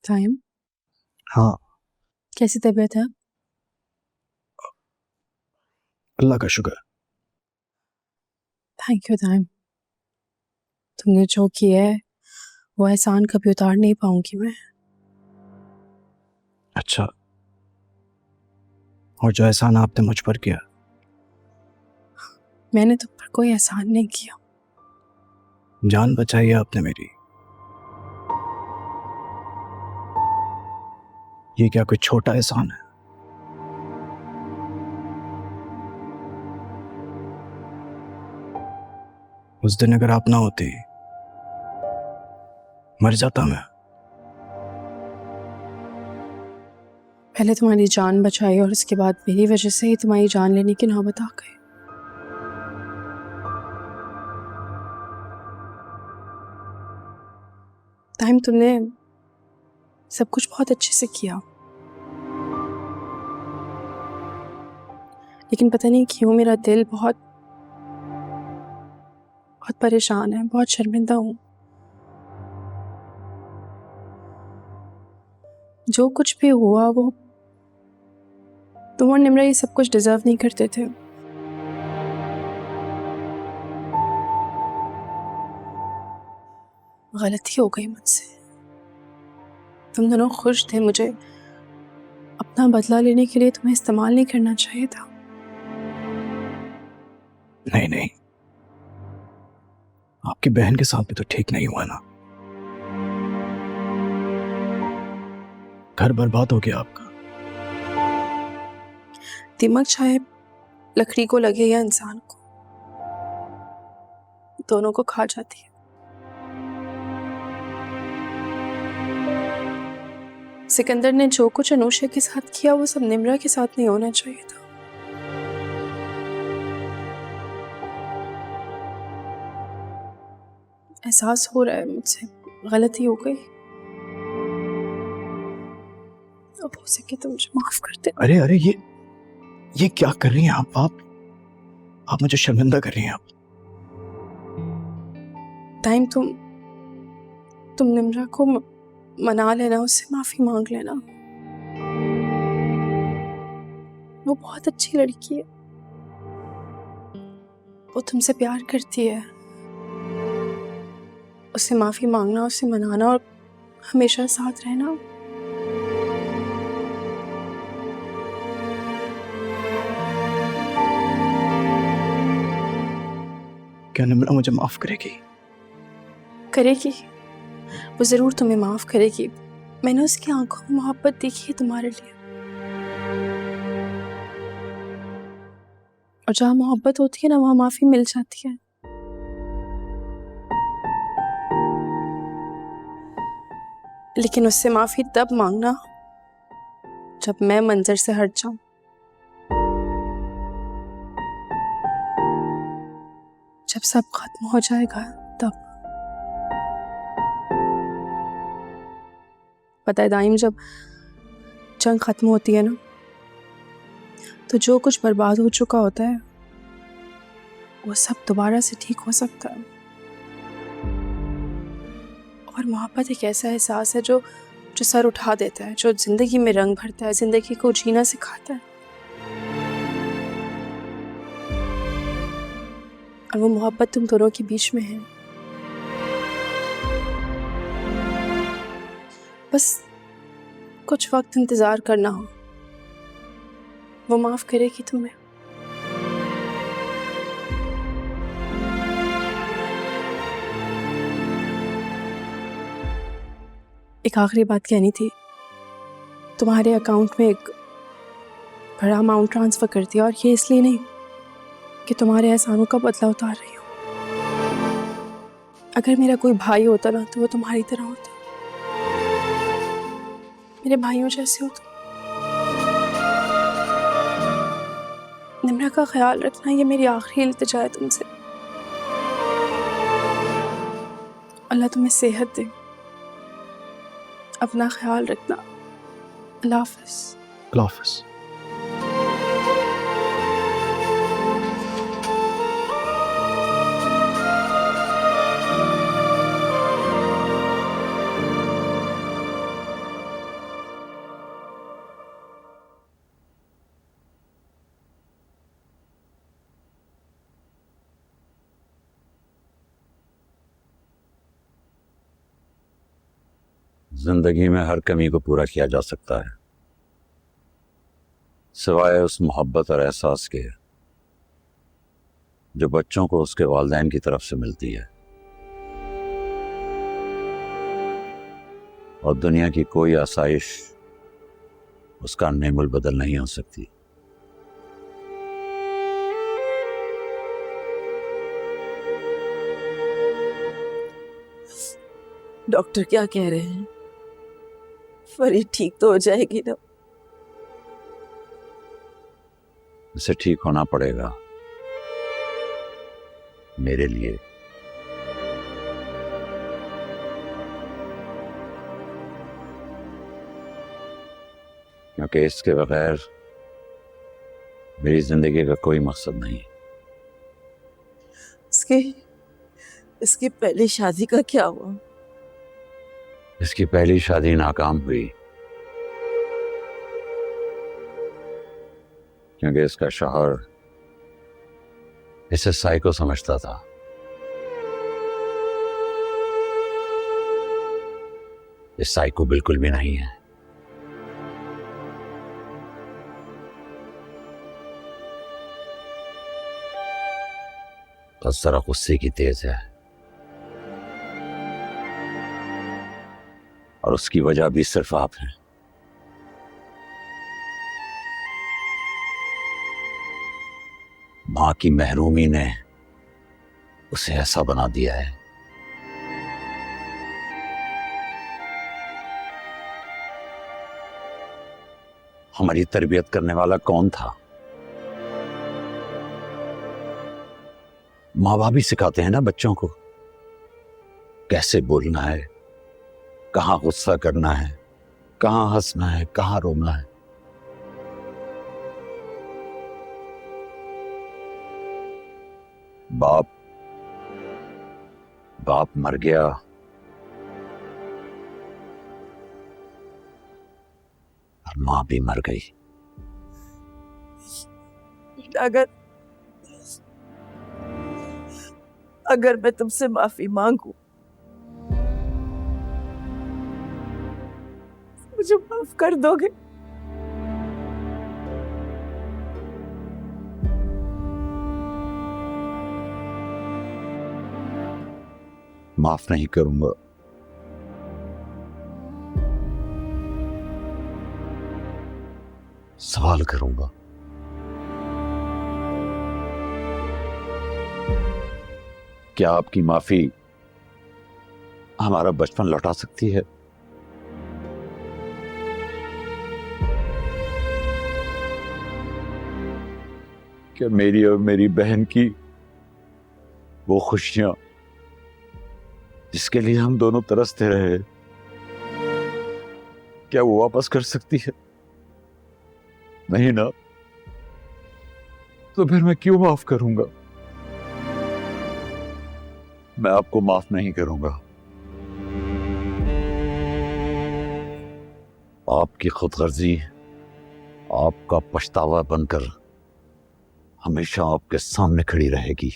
Time. हाँ, कैसी तबीयत है? अल्लाह का शुक्र। Thank you time. तुमने जो किया है वो एहसान कभी उतार नहीं पाऊंगी मैं। अच्छा, और जो एहसान आपने मुझ पर किया? मैंने तुम पर कोई एहसान नहीं किया। जान बचाई आपने मेरी। ये क्या कोई छोटा एहसान है? उस दिन अगर आप ना होती, मर जाता मैं। पहले तुम्हारी जान बचाई और उसके बाद मेरी वजह से ही तुम्हारी जान लेने की नौबत आ गई। टाइम, तुमने सब कुछ बहुत अच्छे से किया, लेकिन पता नहीं क्यों मेरा दिल बहुत बहुत परेशान है, बहुत शर्मिंदा हूँ। जो कुछ भी हुआ वो तुम और निम्रा ये सब कुछ डिजर्व नहीं करते थे। गलती हो गई मुझसे। तुम दोनों खुश थे, मुझे अपना बदला लेने के लिए तुम्हें इस्तेमाल नहीं करना चाहिए था। नहीं नहीं, आपकी बहन के साथ भी तो ठीक नहीं हुआ ना। घर बर्बाद हो गया आपका। दिमाग चाहे लकड़ी को लगे या इंसान को, दोनों को खा जाती है। सिकंदर ने जो कुछ अनूशा के साथ किया वो सब निम्रा के साथ नहीं होना चाहिए था। एहसास हो रहा है मुझसे गलती हो गई। अब हो सके तो मुझे माफ कर दे। अरे अरे, ये क्या कर रही हैं आप मुझे शर्मिंदा कर रही हैं आप। टाइम, तुम निम्रा को मना लेना, उससे माफी मांग लेना। वो बहुत अच्छी लड़की है, वो तुमसे प्यार करती है। उससे माफी मांगना, उससे मनाना और हमेशा साथ रहना। क्या निम्रा मुझे माफ करेगी? करेगी, वो जरूर तुम्हें माफ करेगी। मैंने उसकी आंखों में मोहब्बत देखी है तुम्हारे लिए, और जहाँ मोहब्बत होती है ना वहाँ माफी मिल जाती है। लेकिन उससे माफी तब मांगना जब मैं मंजर से हट जाऊं, जब सब खत्म हो जाएगा तब। पता है दाइम, जब जंग खत्म होती है ना, तो जो कुछ बर्बाद हो चुका होता है वो सब दोबारा से ठीक हो सकता है। और मोहब्बत एक ऐसा एहसास है जो जो सर उठा देता है, जो जिंदगी में रंग भरता है, जिंदगी को जीना सिखाता है। और वो मोहब्बत तुम दोनों के बीच में है। बस कुछ वक्त इंतजार करना हो, वो माफ करेगी तुम्हें। एक आखिरी बात कहनी थी। तुम्हारे अकाउंट में एक बड़ा अमाउंट ट्रांसफर कर दिया, और ये इसलिए नहीं कि तुम्हारे एहसानों का बदला उतार रही हूँ। अगर मेरा कोई भाई होता ना तो वो तुम्हारी तरह होता। मेरे भाइयों जैसे हो तुम। निम्रा का ख्याल रखना, ये मेरी आखिरी इल्तिजा है तुमसे। अल्लाह तुम्हें सेहत दे। अपना ख्याल रखना। अल्लाह हाफ़िज़। अल्लाह हाफ़िज़। जिंदगी में हर कमी को पूरा किया जा सकता है, सिवाय उस मोहब्बत और एहसास के जो बच्चों को उसके वालिदैन की तरफ से मिलती है। और दुनिया की कोई आसाइश उसका नेमुल बदल नहीं हो सकती। डॉक्टर क्या कह रहे हैं? फरीद ठीक तो हो जाएगी ना? इसे ठीक होना पड़ेगा मेरे लिए। क्योंकि इसके बगैर मेरी जिंदगी का कोई मकसद नहीं। इसकी पहली शादी का क्या हुआ? इसकी पहली शादी नाकाम हुई क्योंकि इसका शौहर इसे साइको समझता था। ये साइको बिल्कुल भी नहीं है। बस जरा गुस्से की तेज है और उसकी वजह भी सिर्फ आप हैं। मां की महरूमी ने उसे ऐसा बना दिया है। हमारी तरबियत करने वाला कौन था? माँ बाप ही सिखाते हैं ना बच्चों को कैसे बोलना है, कहां गुस्सा करना है, कहां हंसना है, कहां रोना है। बाप मर गया और मां भी मर गई। अगर मैं तुमसे माफी मांगू, मुझे माफ कर दोगे? माफ नहीं करूंगा। सवाल करूंगा। क्या आपकी माफी हमारा बचपन लौटा सकती है? क्या मेरी और मेरी बहन की वो खुशियां जिसके लिए हम दोनों तरसते रहे, क्या वो वापस कर सकती है? नहीं ना। तो फिर मैं क्यों माफ करूंगा? मैं आपको माफ नहीं करूंगा। आपकी खुदगर्जी आपका पछतावा बनकर हमेशा आपके सामने खड़ी रहेगी।